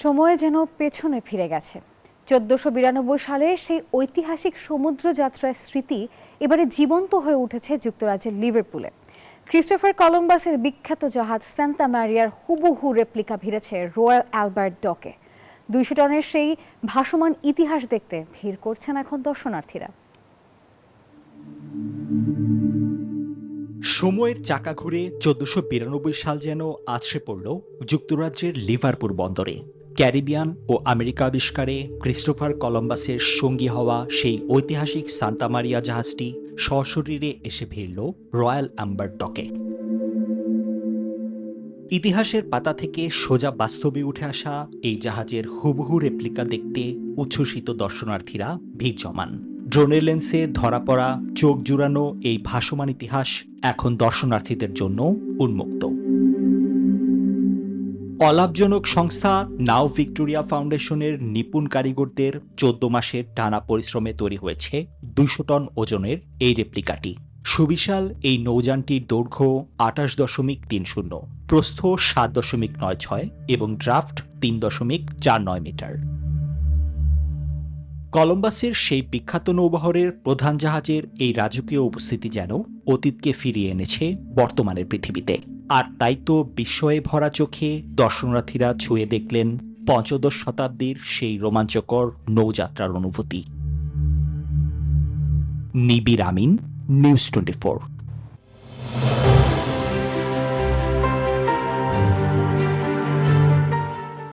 সময় যেন পেছনে ফিরে গেছে। ১৪৯২ সালের সেই ঐতিহাসিক সমুদ্র যাত্রার স্মৃতি এবারে জীবন্ত হয়ে উঠেছে যুক্তরাজ্যের লিভারপুলে। ক্রিস্টোফার কলম্বাসের বিখ্যাত জাহাজ সান্তা মারিয়ার হুবহু রেপ্লিকা ভিড়েছে রয়্যাল অ্যালবার্ট ডকে। ২০০ টনের সেই ভাসমান ইতিহাস দেখতে ভিড় করছেন এখন দর্শনার্থীরা। সময়ের চাকা ঘুরে ১৪৯২ সাল যেন আছড়ে পড়ল যুক্তরাজ্যের লিভারপুল বন্দরে। ক্যারিবিয়ান ও আমেরিকা আবিষ্কারে ক্রিস্টোফার কলম্বাসের সঙ্গী হওয়া সেই ঐতিহাসিক সান্তা মারিয়া জাহাজটি সশরীরে এসে ভিড়ল রয়্যাল অ্যালবার্ট ডকে। ইতিহাসের পাতা থেকে সোজা বাস্তবে উঠে আসা এই জাহাজের হুবহু রেপ্লিকা দেখতে উচ্ছ্বসিত দর্শনার্থীরা ভিড় জমান। ড্রোনের লেন্সে ধরা পড়া চোখ জুড়ানো এই ভাসমান ইতিহাস এখন দর্শনার্থীদের জন্য উন্মুক্ত। অলাভজনক সংস্থা নাও ভিক্টোরিয়া ফাউন্ডেশনের নিপুণ কারিগরদের ১৪ মাসের টানা পরিশ্রমে তৈরি হয়েছে ২০০ টন ওজনের এই রেপ্লিকাটি। সুবিশাল এই নৌযানটির দৈর্ঘ্য ২৮.৩০, প্রস্থ ৭.৯৬ এবং ড্রাফট ৩.৪৯ মিটার। কলম্বাসের সেই বিখ্যাত নৌবহরের প্রধান জাহাজের এই রাজকীয় উপস্থিতি যেন অতীতকে ফিরিয়ে এনেছে বর্তমানের পৃথিবীতে। আর তাই তো বিস্ময়ে ভরা চোখে দর্শনার্থীরা ছুঁয়ে দেখলেন পঞ্চদশ শতাব্দীর সেই রোমাঞ্চকর নৌযাত্রার অনুভূতি। নিবির আমিন, নিউজ 24।